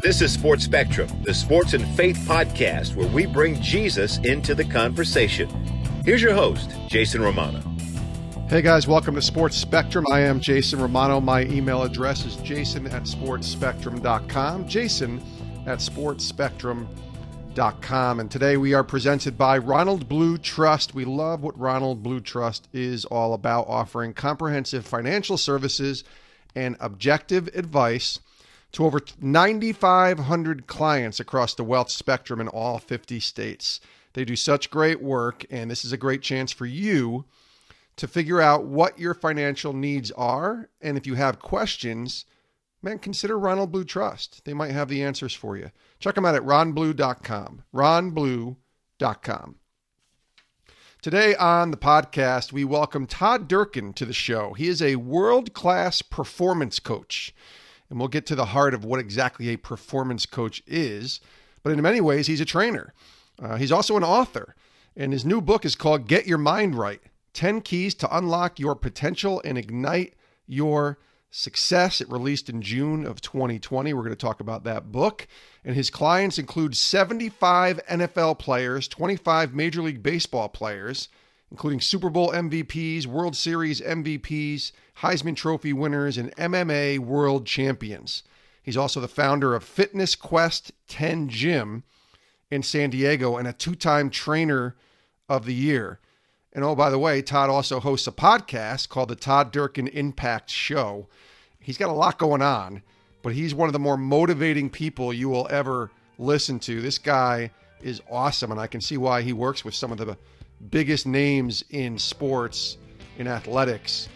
This is Sports Spectrum, the sports and faith podcast where we bring Jesus into the conversation. Here's your host, Jason Romano. Hey guys, welcome to Sports Spectrum. I am Jason Romano. My email address is jason@sportspectrum.com, jason@sportspectrum.com. And today we are presented by Ronald Blue Trust. We love what Ronald Blue Trust is all about, offering comprehensive financial services and objective advice to over 9,500 clients across the wealth spectrum in all 50 states. They do such great work, and this is a great chance for you to figure out what your financial needs are. And if you have questions, man, consider Ronald Blue Trust. They might have the answers for you. Check them out at ronblue.com, ronblue.com. Today on the podcast, we welcome Todd Durkin to the show. He is a world-class performance coach. And we'll get to the heart of what exactly a performance coach is. But in many ways, he's a trainer. He's also an author. And his new book is called Get Your Mind Right, 10 Keys to Unlock Your Potential and Ignite Your Success. It released in June of 2020. We're going to talk about that book. And his clients include 75 NFL players, 25 Major League Baseball players, including Super Bowl MVPs, World Series MVPs, Heisman Trophy winners, and MMA world champions. He's also the founder of Fitness Quest 10 Gym in San Diego and a two-time trainer of the year. And oh, by the way, Todd also hosts a podcast called the Todd Durkin Impact Show. He's got a lot going on, but he's one of the more motivating people you will ever listen to. This guy is awesome, and I can see why he works with some of the biggest names in sports, in athletics,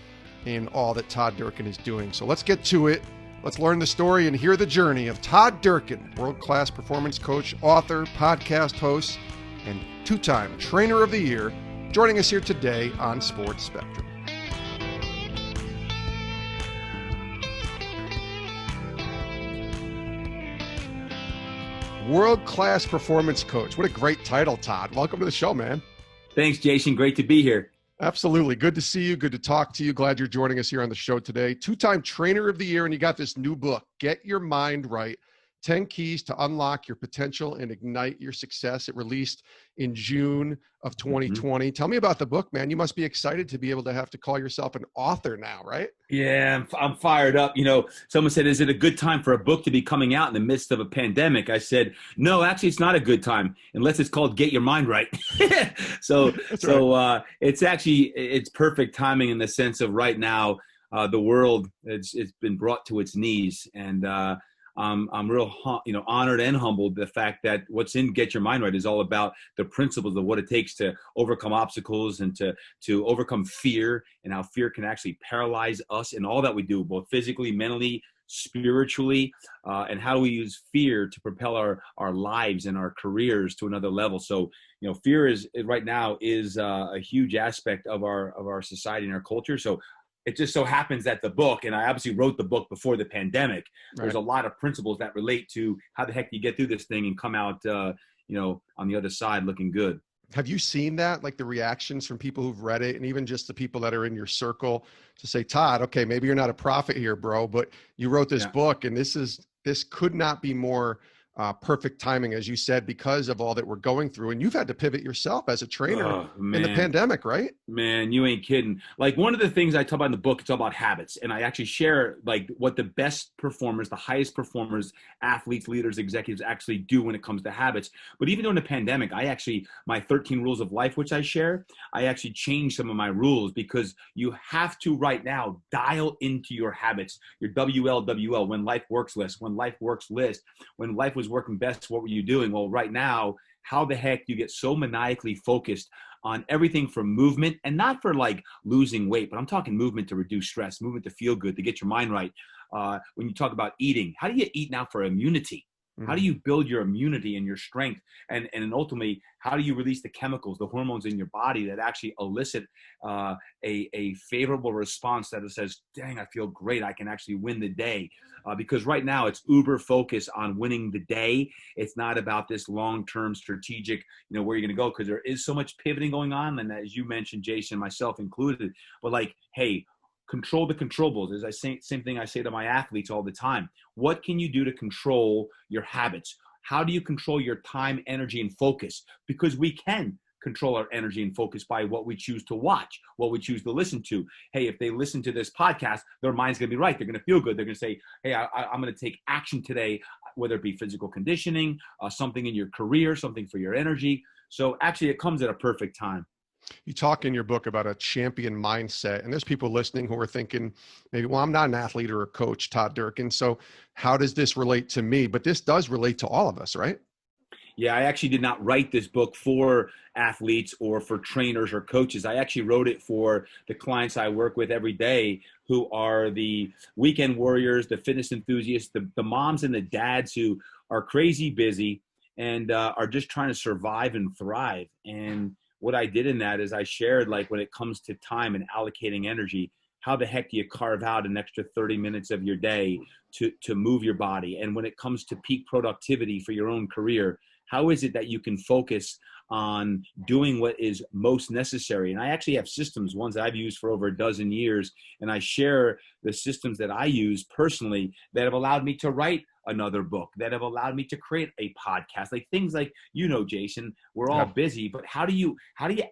in all that Todd Durkin is doing. So let's get to it. Let's learn the story and hear the journey of Todd Durkin, world-class performance coach, author, podcast host, and two-time trainer of the year, joining us here today on Sports Spectrum. World-class performance coach. What a great title, Todd. Welcome to the show, man. Thanks, Jason. Great to be here. Absolutely. Good to see you. Good to talk to you. Glad you're joining us here on the show today. Two-time trainer of the year, and you got this new book, Get Your Mind Right, 10 Keys to Unlock Your Potential and Ignite Your Success. It released in June of 2020. Tell me about the book, man. You must be excited to be able to have to call yourself an author now, right? Yeah, I'm fired up. You know, someone said, is it a good time for a book to be coming out in the midst of a pandemic? I said, no, actually, it's not a good time unless it's called Get Your Mind Right. It's perfect timing in the sense of right now, the world, it's been brought to its knees. And I'm real, honored and humbled the fact that what's in Get Your Mind Right is all about the principles of what it takes to overcome obstacles and to overcome fear, and how fear can actually paralyze us in all that we do, both physically, mentally, spiritually, and how we use fear to propel our lives and our careers to another level. So, fear is right now is a huge aspect of our society and our culture. So it just so happens that the book, and I obviously wrote the book before the pandemic, there's a lot of principles that relate to how the heck do you get through this thing and come out, on the other side looking good. Have you seen that, like the reactions from people who've read it, and even just the people that are in your circle to say, Todd, okay, maybe you're not a prophet here, bro, but you wrote this book, and this could not be more perfect timing, as you said, because of all that we're going through. And you've had to pivot yourself as a trainer in the pandemic, right? Man, you ain't kidding. Like, one of the things I talk about in the book, it's all about habits. And I actually share like what the best performers, the highest performers, athletes, leaders, executives actually do when it comes to habits. But even during the pandemic, my 13 rules of life, which I share, I actually changed some of my rules, because you have to right now dial into your habits, your WLWL, when life works list, when life works list, when life was working best, what were you doing? Well, right now, how the heck do you get so maniacally focused on everything from movement, and not for like losing weight, but I'm talking movement to reduce stress, movement to feel good, to get your mind right. When you talk about eating, how do you eat now for immunity? How do you build your immunity and your strength? And ultimately, how do you release the chemicals, the hormones in your body that actually elicit a favorable response that says, dang, I feel great. I can actually win the day. Because right now it's uber focused on winning the day. It's not about this long-term strategic, where you're going to go, because there is so much pivoting going on. And as you mentioned, Jason, myself included, but like, hey, control the controllables. As I say, same thing I say to my athletes all the time. What can you do to control your habits? How do you control your time, energy, and focus? Because we can control our energy and focus by what we choose to watch, what we choose to listen to. Hey, if they listen to this podcast, their mind's going to be right. They're going to feel good. They're going to say, hey, I'm going to take action today, whether it be physical conditioning, something in your career, something for your energy. So actually, it comes at a perfect time. You talk in your book about a champion mindset, and there's people listening who are thinking maybe, well, I'm not an athlete or a coach, Todd Durkin. So how does this relate to me? But this does relate to all of us, right? Yeah, I actually did not write this book for athletes or for trainers or coaches. I actually wrote it for the clients I work with every day, who are the weekend warriors, the fitness enthusiasts, the moms and the dads who are crazy busy and are just trying to survive and thrive. And what I did in that is I shared, like, when it comes to time and allocating energy, how the heck do you carve out an extra 30 minutes of your day to move your body? And when it comes to peak productivity for your own career, how is it that you can focus on doing what is most necessary? And I actually have systems, ones that I've used for over a dozen years, and I share the systems that I use personally that have allowed me to write another book, that have allowed me to create a podcast, like things like, Jason, we're all busy, but how do you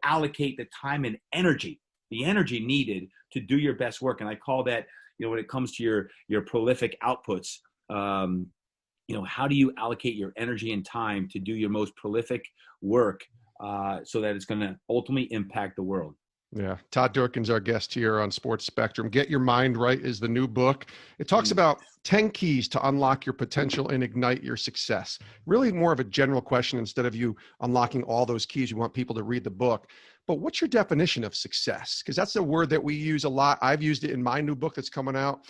allocate the time and energy, the energy needed to do your best work? And I call that, when it comes to your prolific outputs, how do you allocate your energy and time to do your most prolific work so that it's going to ultimately impact the world? Yeah. Todd Durkin's our guest here on Sports Spectrum. Get Your Mind Right is the new book. It talks about 10 keys to unlock your potential and ignite your success. Really more of a general question instead of you unlocking all those keys. You want people to read the book. But what's your definition of success? Because that's a word that we use a lot. I've used it in my new book that's coming out.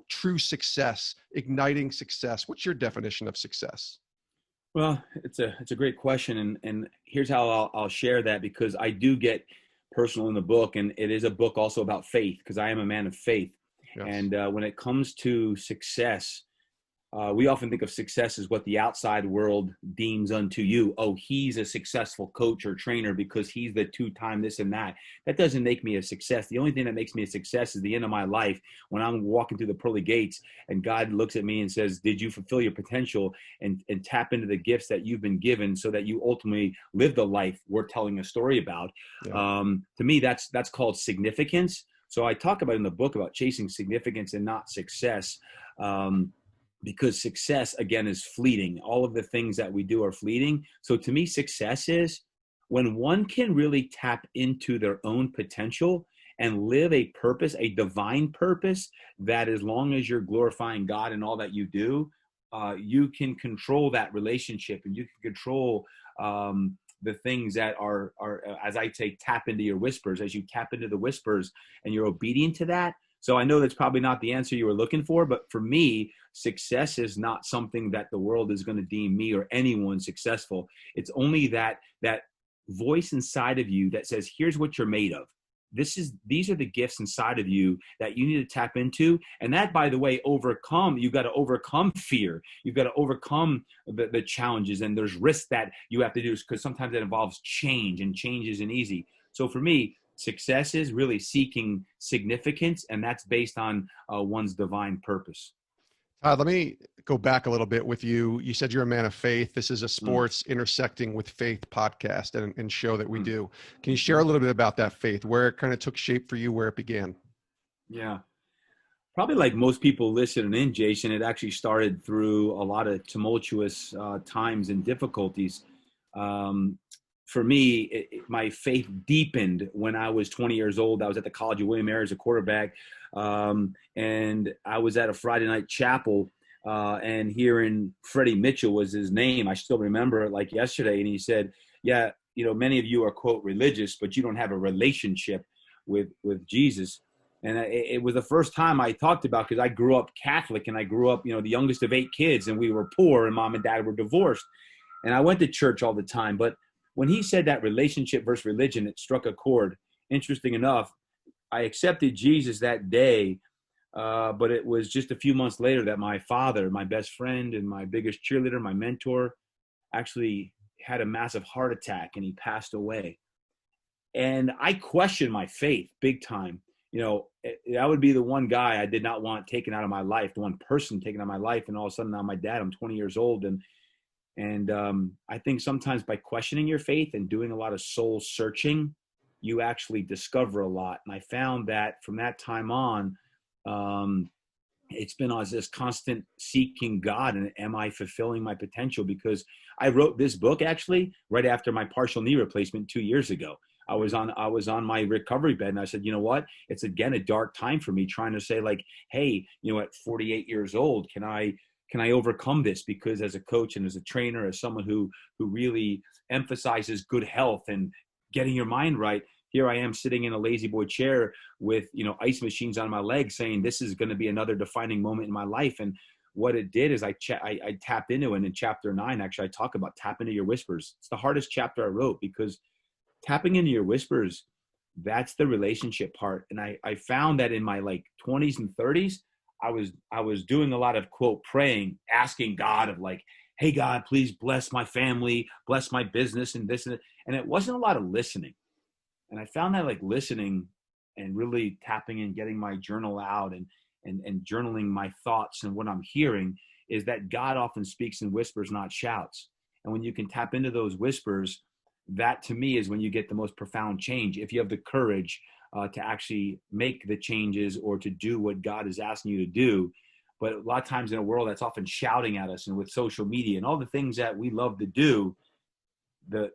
True success, igniting success. What's your definition of success? Well, it's a great question. And here's how I'll share that, because I do get personal in the book, and it is a book also about faith, because I am a man of faith. Yes. And when it comes to success, we often think of success as what the outside world deems unto you. Oh, he's a successful coach or trainer because he's the two-time this and that. That doesn't make me a success. The only thing that makes me a success is the end of my life, when I'm walking through the pearly gates and God looks at me and says, did you fulfill your potential and tap into the gifts that you've been given so that you ultimately live the life we're telling a story about? Yeah. To me, that's called significance. So I talk about in the book about chasing significance and not success. Because success, again, is fleeting. All of the things that we do are fleeting. So to me, success is when one can really tap into their own potential and live a purpose, a divine purpose, that as long as you're glorifying God in all that you do, you can control that relationship, and you can control the things that are, as I say, tap into your whispers. As you tap into the whispers and you're obedient to that. So I know that's probably not the answer you were looking for, but for me, success is not something that the world is going to deem me or anyone successful. It's only that voice inside of you that says, here's what you're made of. These are the gifts inside of you that you need to tap into. And that, by the way, you've got to overcome fear. You've got to overcome the challenges, and there's risks that you have to do, because sometimes it involves change, and change isn't easy. So for me, success is really seeking significance, and that's based on one's divine purpose. Let me go back a little bit with you. You said you're a man of faith. This is a sports intersecting with faith podcast and show that we do. Can you share a little bit about that faith, where it kind of took shape for you, where it began? Yeah. Probably like most people listening in, Jason, it actually started through a lot of tumultuous times and difficulties. For me, my faith deepened when I was 20 years old. I was at the College of William & Mary as a quarterback, and I was at a Friday night chapel, and hearing Freddie Mitchell was his name. I still remember it like yesterday. And he said, yeah, many of you are, quote, religious, but you don't have a relationship with Jesus. And it was the first time I talked about, because I grew up Catholic, and I grew up, the youngest of 8 kids, and we were poor, and mom and dad were divorced. And I went to church all the time, but when he said that relationship versus religion, it struck a chord. Interesting enough, I accepted Jesus that day, but it was just a few months later that my father, my best friend and my biggest cheerleader, my mentor, actually had a massive heart attack, and he passed away. And I questioned my faith big time. that would be the one guy I did not want taken out of my life, the one person taken out of my life. And all of a sudden now my dad, I'm 20 years old. And I think sometimes by questioning your faith and doing a lot of soul searching, you actually discover a lot. And I found that from that time on, it's been on this constant seeking God, and am I fulfilling my potential? Because I wrote this book actually right after my partial knee replacement 2 years ago. I was on my recovery bed, and I said, you know what? It's again a dark time for me, trying to say like, hey, at 48 years old, can I overcome this? Because as a coach and as a trainer, as someone who really emphasizes good health and getting your mind right, here I am sitting in a lazy boy chair with, ice machines on my legs, saying this is going to be another defining moment in my life. And what it did is I tapped into it. And in chapter 9, actually, I talk about tap into your whispers. It's the hardest chapter I wrote, because tapping into your whispers, that's the relationship part. And I found that in my 20s and 30s, I was doing a lot of quote praying, asking God of hey God, please bless my family, bless my business and this and that. And it wasn't a lot of listening. And I found that listening and really tapping and getting my journal out and journaling my thoughts and what I'm hearing is that God often speaks in whispers, not shouts. And when you can tap into those whispers, that to me is when you get the most profound change. If you have the courage to actually make the changes or to do what God is asking you to do. But a lot of times in a world that's often shouting at us, and with social media and all the things that we love to do, the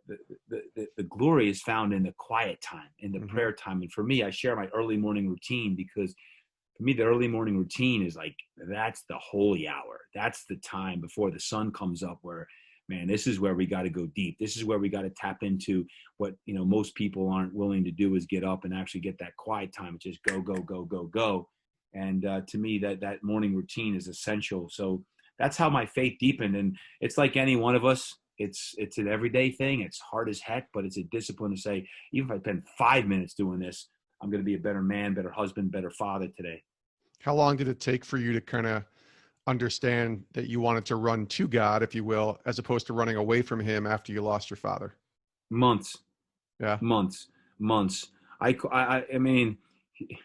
glory is found in the quiet time, in the prayer time. And for me, I share my early morning routine, because for me, the early morning routine is that's the holy hour. That's the time before the sun comes up where, man, this is where we got to go deep. This is where we got to tap into what, most people aren't willing to do, is get up and actually get that quiet time. It's just go, go, go, go, go. And to me, that morning routine is essential. So that's how my faith deepened. And it's like any one of us. It's an everyday thing. It's hard as heck, but it's a discipline to say, even if I spend 5 minutes doing this, I'm going to be a better man, better husband, better father today. How long did it take for you to kind of understand that you wanted to run to God, if you will, as opposed to running away from him after you lost your father? Months. Yeah. Months. I mean,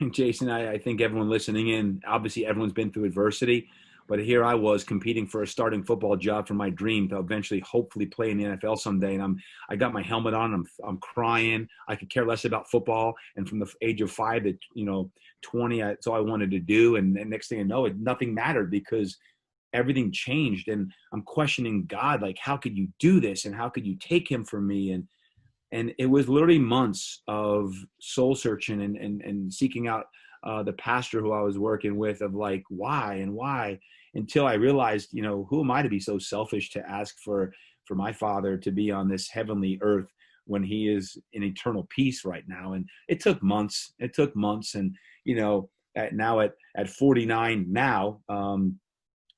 Jason, I think everyone listening in, obviously everyone's been through adversity. But here I was competing for a starting football job for my dream to eventually, hopefully, play in the NFL someday. And I got my helmet on. I'm crying. I could care less about football. And from the age of 5 to 20, that's all I wanted to do. And next thing I know, nothing mattered, because everything changed. And I'm questioning God, how could you do this? And how could you take him from me? And it was literally months of soul searching and seeking out the pastor who I was working with, of why, until I realized, who am I to be so selfish to ask for my father to be on this heavenly earth when he is in eternal peace right now. And it took months. And, at 49 now,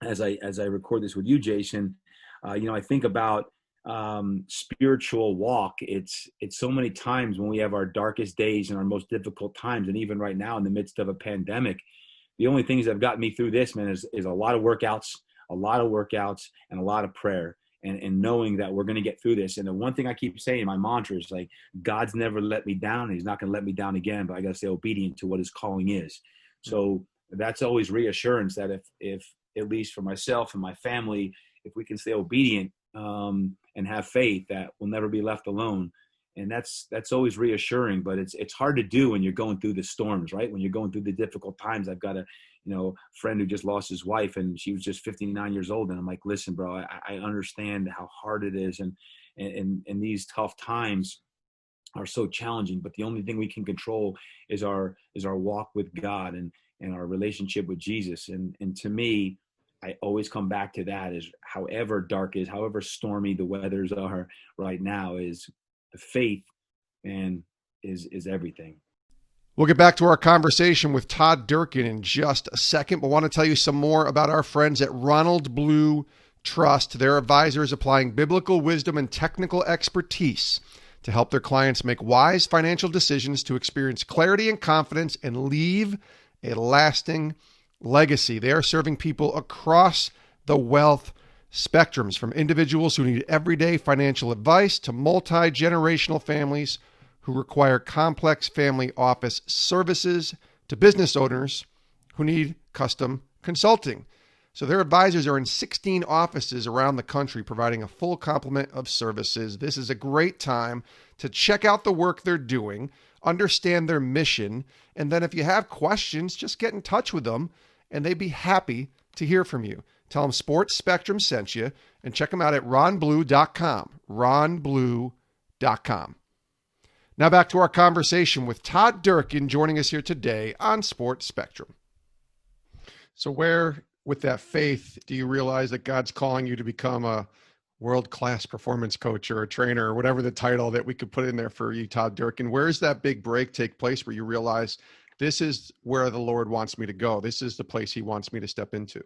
as I record this with you, Jason, I think about spiritual walk. It's so many times when we have our darkest days and our most difficult times, and even right now in the midst of a pandemic, the only things that have gotten me through this, man, is a lot of workouts, and a lot of prayer, and knowing that we're going to get through this. And the one thing I keep saying, my mantra is God's never let me down, and he's not going to let me down again, but I got to stay obedient to what his calling is. So that's always reassurance that if at least for myself and my family, if we can stay obedient, and have faith, that we'll never be left alone. And that's always reassuring, but it's hard to do when you're going through the storms, right? When you're going through the difficult times. I've got a friend who just lost his wife, and she was just 59 years old. And I'm like, listen, bro, I understand how hard it is. And these tough times are so challenging, but the only thing we can control is our walk with God and our relationship with Jesus. And to me, I always come back to that, is however dark is, however stormy the weathers are right now, is the faith, and is everything. We'll get back to our conversation with Todd Durkin in just a second, but want to tell you some more about our friends at Ronald Blue Trust. Their advisors applying biblical wisdom and technical expertise to help their clients make wise financial decisions to experience clarity and confidence and leave a lasting legacy. They are serving people across the wealth spectrums, from individuals who need everyday financial advice to multi-generational families who require complex family office services, to business owners who need custom consulting. So their advisors are in 16 offices around the country, providing a full complement of services. This is a great time to check out the work they're doing, understand their mission, and then if you have questions, just get in touch with them, and they'd be happy to hear from you. Tell them Sports Spectrum sent you, and check them out at ronblue.com, ronblue.com. Now back to our conversation with Todd Durkin, joining us here today on Sports Spectrum. So where, with that faith, do you realize that God's calling you to become a world-class performance coach or a trainer or whatever the title that we could put in there for you, Todd Durkin? Where does that big break take place where you realize this is where the Lord wants me to go? This is the place he wants me to step into?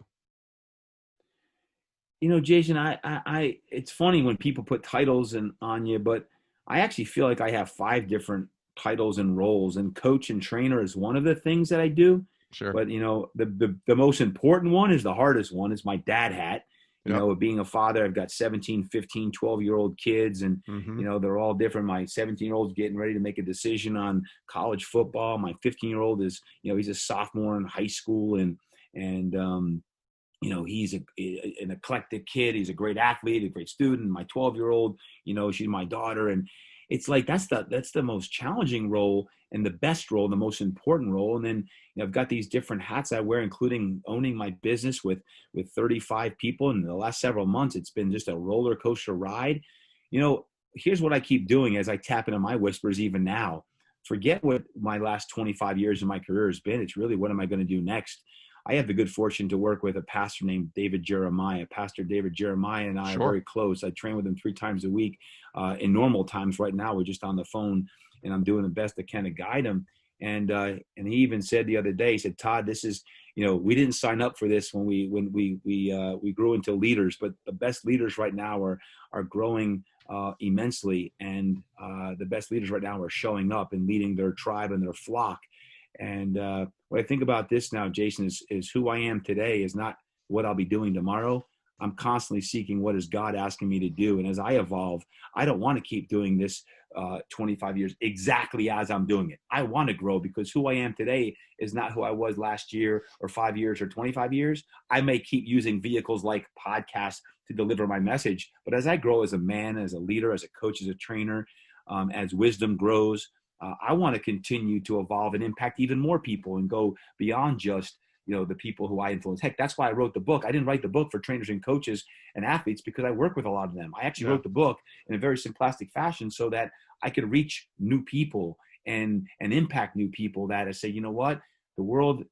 You know, Jason, I it's funny when people put titles on you, but I actually feel like I have 5 different titles and roles, and coach and trainer is one of the things that I do. Sure. But, you know, the most important one is the hardest one is my dad hat. You know, being a father, I've got 17, 15, 12-year-old kids, and, you know, they're all different. My 17-year-old's getting ready to make a decision on college football. My 15-year-old is, you know, he's a sophomore in high school, and you know, he's an eclectic kid. He's a great athlete, a great student. My 12-year-old, you know, she's my daughter. And it's like, that's the most challenging role and the best role, the most important role. And then, you know, I've got these different hats I wear, including owning my business with 35 people. And in the last several months, it's been just a roller coaster ride. You know, here's what I keep doing as I tap into my whispers even now. Forget what my last 25 years of my career has been. It's really, what am I going to do next? I have the good fortune to work with a pastor named David Jeremiah. Pastor David Jeremiah and I are very close. I train with him 3 times a week. In normal times right now, we're just on the phone, and I'm doing the best I can to guide him. And he even said the other day, he said, Todd, this is, you know, we didn't sign up for this when we grew into leaders, but the best leaders right now are growing immensely. And the best leaders right now are showing up and leading their tribe and their flock. And what I think about this now, Jason, is who I am today is not what I'll be doing tomorrow. I'm constantly seeking what is God asking me to do. And as I evolve, I don't want to keep doing this 25 years exactly as I'm doing it. I want to grow, because who I am today is not who I was last year or 5 years or 25 years. I may keep using vehicles like podcasts to deliver my message. But as I grow as a man, as a leader, as a coach, as a trainer, as wisdom grows, I want to continue to evolve and impact even more people and go beyond just, you know, the people who I influence. Heck, that's why I wrote the book. I didn't write the book for trainers and coaches and athletes because I work with a lot of them. I actually wrote the book in a very simplistic fashion so that I could reach new people and impact new people, that I say, you know what, the world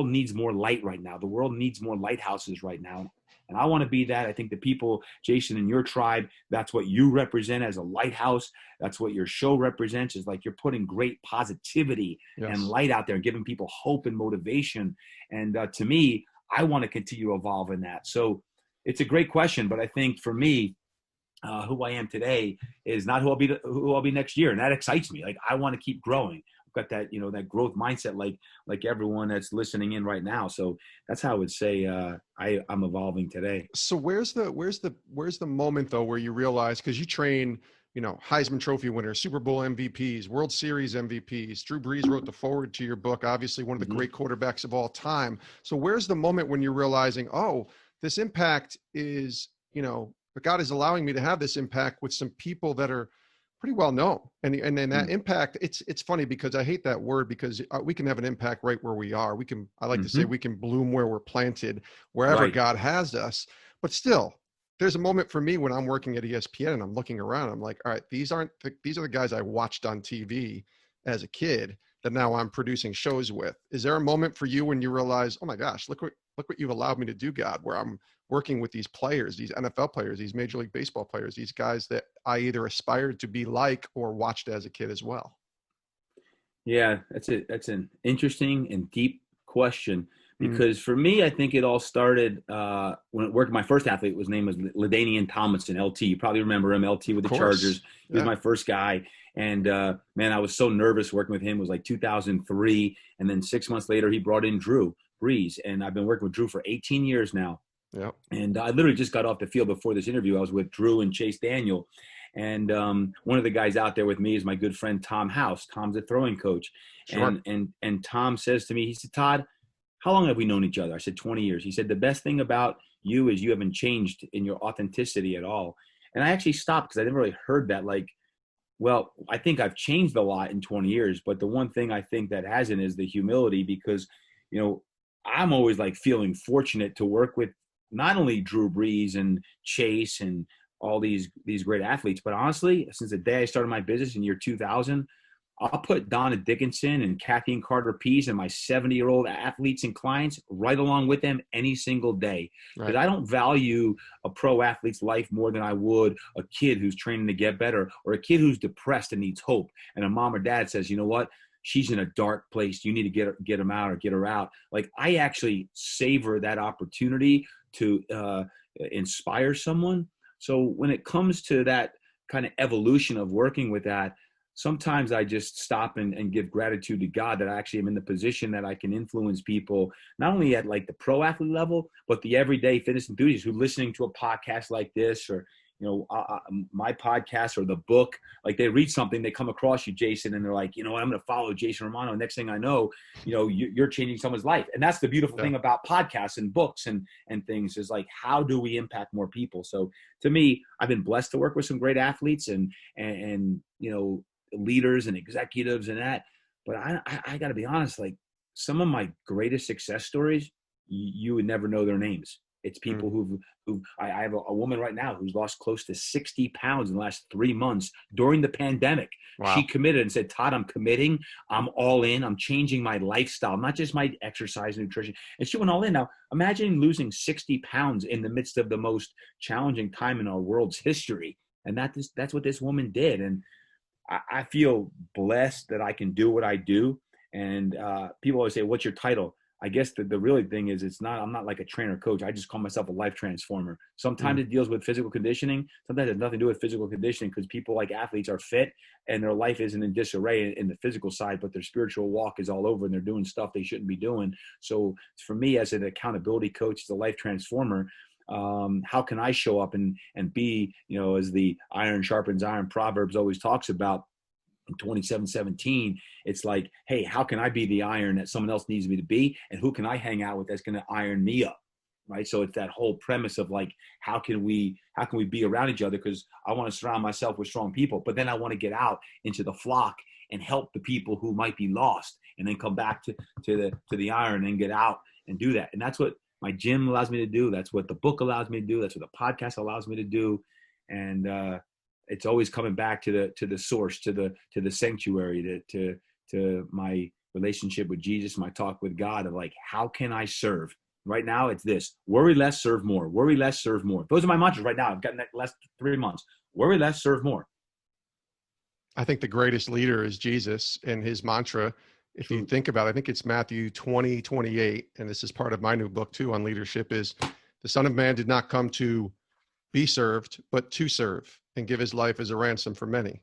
needs more light right now. The world needs more lighthouses right now. And I want to be that. I think the people, Jason, in your tribe, that's what you represent as a lighthouse. That's what your show represents, is like you're putting great positivity and light out there and giving people hope and motivation. And to me, I want to continue to evolve in that. So it's a great question. But I think for me, who I am today is not who I'll be next year. And that excites me. Like, I want to keep growing. Got that, you know, that growth mindset, like everyone that's listening in right now. So that's how I would say I'm evolving today. So where's the moment though where you realize, because you train, you know, Heisman Trophy winners, Super Bowl MVPs, World Series MVPs. Drew Brees wrote the foreword to your book, obviously one of the great quarterbacks of all time. So where's the moment when you're realizing, oh, this impact is, you know, but God is allowing me to have this impact with some people that are pretty well known. And that impact, it's funny because I hate that word, because we can have an impact right where we are. I like to say we can bloom where we're planted, wherever God has us. But still, there's a moment for me when I'm working at ESPN and I'm looking around, I'm like, all right, these are the guys I watched on TV as a kid that now I'm producing shows with. Is there a moment for you when you realize, oh my gosh, look what you've allowed me to do, God, where I'm working with these players, these NFL players, these Major League Baseball players, these guys that I either aspired to be like or watched as a kid as well? Yeah, that's an interesting and deep question, because for me, I think it all started when I worked. My first athlete, his name was LaDainian Tomlinson, LT. You probably remember him, LT with the Chargers. He was my first guy. And man, I was so nervous working with him. It was like 2003. And then 6 months later, he brought in Drew Brees. And I've been working with Drew for 18 years now. Yeah. And I literally just got off the field before this interview. I was with Drew and Chase Daniel. And one of the guys out there with me is my good friend Tom House. Tom's a throwing coach. Sure. And Tom says to me, he said, Todd, how long have we known each other? I said, 20 years. He said, the best thing about you is you haven't changed in your authenticity at all. And I actually stopped because I never really heard that. Like, well, I think I've changed a lot in 20 years, but the one thing I think that hasn't is the humility, because, you know, I'm always like feeling fortunate to work with not only Drew Brees and Chase and all these great athletes, but honestly, since the day I started my business in year 2000, I'll put Donna Dickinson and Kathleen Carter-Pease and my 70-year-old athletes and clients right along with them any single day. Because I don't value a pro athlete's life more than I would a kid who's training to get better, or a kid who's depressed and needs hope. And a mom or dad says, you know what? She's in a dark place. You need to get him out or get her out. Like, I actually savor that opportunity to inspire someone. So when it comes to that kind of evolution of working with that, sometimes I just stop and give gratitude to God that I actually am in the position that I can influence people, not only at like the pro athlete level, but the everyday fitness enthusiast who listening to a podcast like this, or, you know, my podcast or the book, like they read something, they come across you, Jason, and they're like, you know what, I'm going to follow Jason Romano. Next thing I know, you know, you're changing someone's life. And that's the beautiful thing about podcasts and books and things, is like, how do we impact more people? So to me, I've been blessed to work with some great athletes and you know, leaders and executives and that. But I got to be honest, like, some of my greatest success stories, you would never know their names. It's people I have a woman right now who's lost close to 60 pounds in the last 3 months during the pandemic. Wow. She committed and said, Todd, I'm committing. I'm all in. I'm changing my lifestyle, not just my exercise and nutrition. And she went all in. Now, imagine losing 60 pounds in the midst of the most challenging time in our world's history. And that's what this woman did. And I feel blessed that I can do what I do. And people always say, what's your title? I guess the really thing is, I'm not like a trainer coach. I just call myself a life transformer. Sometimes it deals with physical conditioning. Sometimes it has nothing to do with physical conditioning, because people like athletes are fit and their life isn't in disarray in the physical side, but their spiritual walk is all over and they're doing stuff they shouldn't be doing. So for me, as an accountability coach, as a life transformer, how can I show up and be, you know, as the iron sharpens iron Proverbs always talks about, in 27:17, it's like, hey, how can I be the iron that someone else needs me to be? And who can I hang out with that's going to iron me up? Right. So it's that whole premise of like, how can we be around each other? Because I want to surround myself with strong people, but then I want to get out into the flock and help the people who might be lost, and then come back to the iron and get out and do that. And that's what my gym allows me to do. That's what the book allows me to do. That's what the podcast allows me to do. And, it's always coming back to the source, to the sanctuary, to my relationship with Jesus, my talk with God, of like, how can I serve? Right now, it's this: worry less, serve more. Worry less, serve more. Those are my mantras right now. I've gotten that last 3 months. Worry less, serve more. I think the greatest leader is Jesus, and his mantra, if you think about it, I think it's Matthew 20:28, and this is part of my new book too on leadership, is the Son of Man did not come to be served, but to serve and give his life as a ransom for many.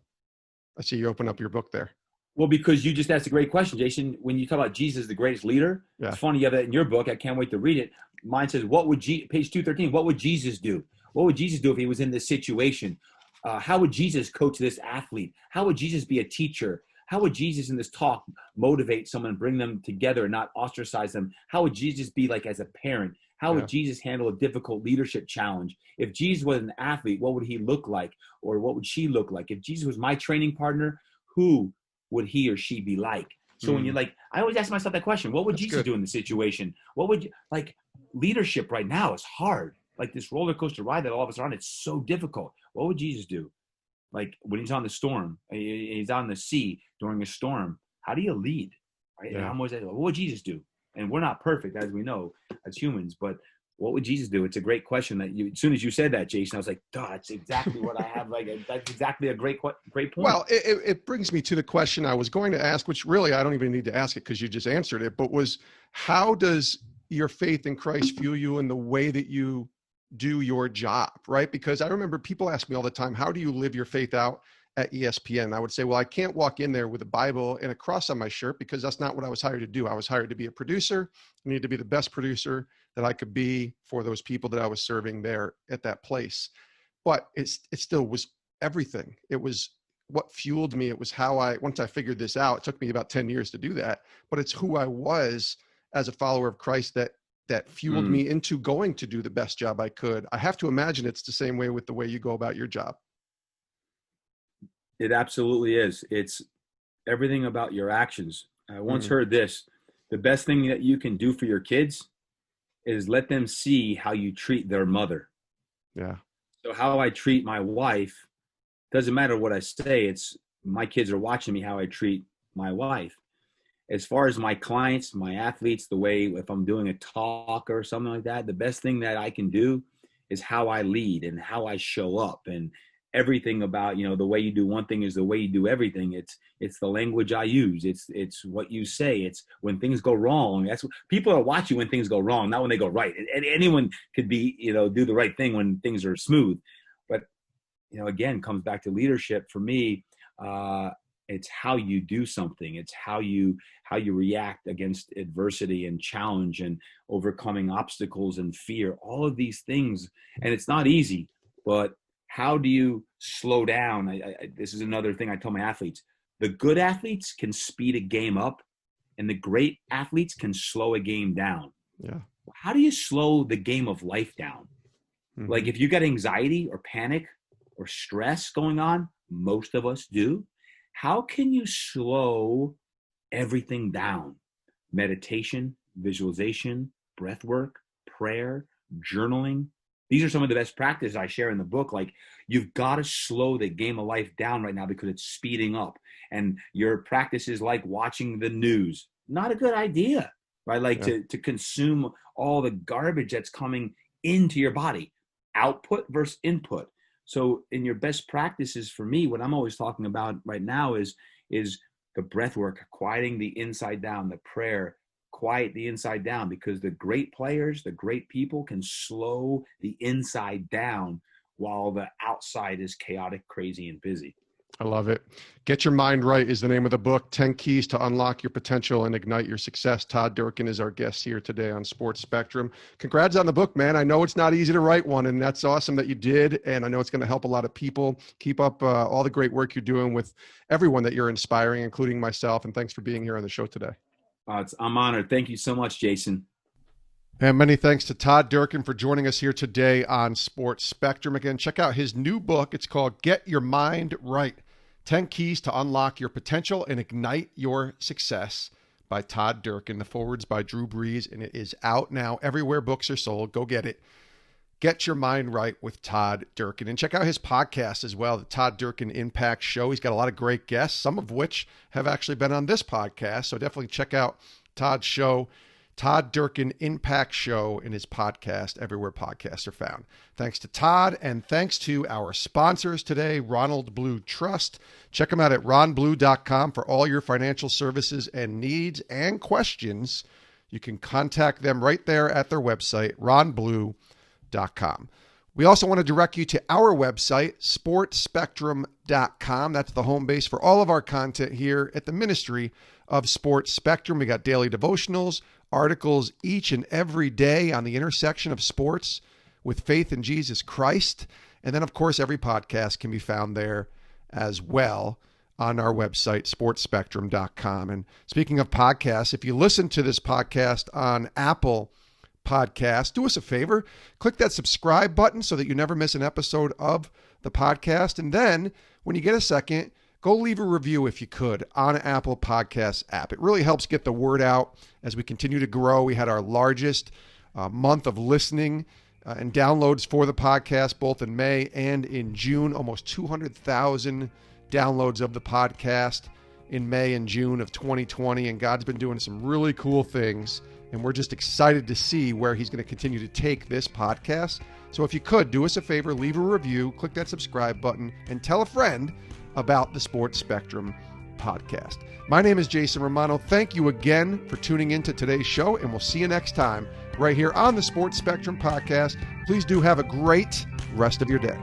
I see you open up your book there. Well, because you just asked a great question, Jason. When you talk about Jesus, the greatest leader, It's funny you have that in your book. I can't wait to read it. Mine says, page 213, what would Jesus do? What would Jesus do if he was in this situation? How would Jesus coach this athlete? How would Jesus be a teacher? How would Jesus in this talk motivate someone, bring them together and not ostracize them? How would Jesus be like as a parent? How would Jesus handle a difficult leadership challenge? If Jesus was an athlete, what would he look like? Or what would she look like? If Jesus was my training partner, who would he or she be like? So when you're like, I always ask myself that question, what would Jesus do in the situation? What would leadership right now is hard. Like this roller coaster ride that all of us are on, it's so difficult. What would Jesus do? Like when he's on the storm, he's on the sea during a storm, how do you lead? Right? And I'm always like, what would Jesus do? And we're not perfect, as we know, as humans, but what would Jesus do? It's a great question that as soon as you said that, Jason, I was like, duh, that's exactly what I have. That's exactly a great point. Well, it brings me to the question I was going to ask, which really, I don't even need to ask it because you just answered it, but was, how does your faith in Christ fuel you in the way that you do your job, right? Because I remember people ask me all the time, how do you live your faith out at ESPN? And I would say, well, I can't walk in there with a Bible and a cross on my shirt because that's not what I was hired to do. I was hired to be a producer. I needed to be the best producer that I could be for those people that I was serving there at that place. But it still was everything. It was what fueled me. It was how once I figured this out, it took me about 10 years to do that, but it's who I was as a follower of Christ that fueled me into going to do the best job I could. I have to imagine it's the same way with the way you go about your job. It absolutely is. It's everything about your actions. I once heard this: the best thing that you can do for your kids is let them see how you treat their mother. Yeah. So how I treat my wife, doesn't matter what I say. It's my kids are watching me how I treat my wife. As far as my clients, my athletes, the way, if I'm doing a talk or something like that, the best thing that I can do is how I lead and how I show up, and everything about, the way you do one thing is the way you do everything. It's the language I use. It's what you say. It's when things go wrong. That's what people are watching when things go wrong, not when they go right. And anyone could be, do the right thing when things are smooth. But, again, comes back to leadership for me. It's how you do something. It's how you react against adversity and challenge and overcoming obstacles and fear, all of these things. And it's not easy, but how do you slow down? This is another thing I tell my athletes. The good athletes can speed a game up, and the great athletes can slow a game down. Yeah. How do you slow the game of life down? Mm-hmm. Like if you got anxiety or panic or stress going on, most of us do. How can you slow everything down? Meditation, visualization, breath work, prayer, journaling. These are some of the best practices I share in the book. Like, you've got to slow the game of life down right now because it's speeding up. And your practices like watching the news, not a good idea, right? Like to consume all the garbage that's coming into your body, output versus input. So in your best practices for me, what I'm always talking about right now is the breath work, quieting the inside down, the prayer, quiet the inside down, because the great players, the great people can slow the inside down while the outside is chaotic, crazy, and busy. I love it. Get Your Mind Right is the name of the book, 10 Keys to Unlock Your Potential and Ignite Your Success. Todd Durkin is our guest here today on Sports Spectrum. Congrats on the book, man. I know it's not easy to write one, and that's awesome that you did. And I know it's going to help a lot of people. Keep up all the great work you're doing with everyone that you're inspiring, including myself. And thanks for being here on the show today. I'm honored. Thank you so much, Jason. And many thanks to Todd Durkin for joining us here today on Sports Spectrum. Again, check out his new book. It's called Get Your Mind Right, 10 Keys to Unlock Your Potential and Ignite Your Success by Todd Durkin. The foreword's by Drew Brees, and it is out now everywhere books are sold. Go get it. Get Your Mind Right with Todd Durkin. And check out his podcast as well, the Todd Durkin Impact Show. He's got a lot of great guests, some of which have actually been on this podcast. So definitely check out Todd's show, Todd Durkin Impact Show, in his podcast, everywhere podcasts are found. Thanks to Todd, and thanks to our sponsors today, Ronald Blue Trust. Check them out at ronblue.com for all your financial services and needs and questions. You can contact them right there at their website, ronblue.com. We also want to direct you to our website, sportspectrum.com. That's the home base for all of our content here at the Ministry of Sports Spectrum. We got daily devotionals, articles each and every day on the intersection of sports with faith in Jesus Christ. And then, of course, every podcast can be found there as well on our website, sportspectrum.com. And speaking of podcasts, if you listen to this podcast on Apple Podcast, do us a favor, click that subscribe button so that you never miss an episode of the podcast. And then when you get a second, go leave a review if you could on Apple Podcasts app. It really helps get the word out as we continue to grow. We had our largest month of listening and downloads for the podcast, both in May and in June, almost 200,000 downloads of the podcast in May and June of 2020. And God's been doing some really cool things. And we're just excited to see where he's going to continue to take this podcast. So if you could, do us a favor, leave a review, click that subscribe button, and tell a friend about the Sports Spectrum podcast. My name is Jason Romano. Thank you again for tuning into today's show, and we'll see you next time right here on the Sports Spectrum podcast. Please do have a great rest of your day.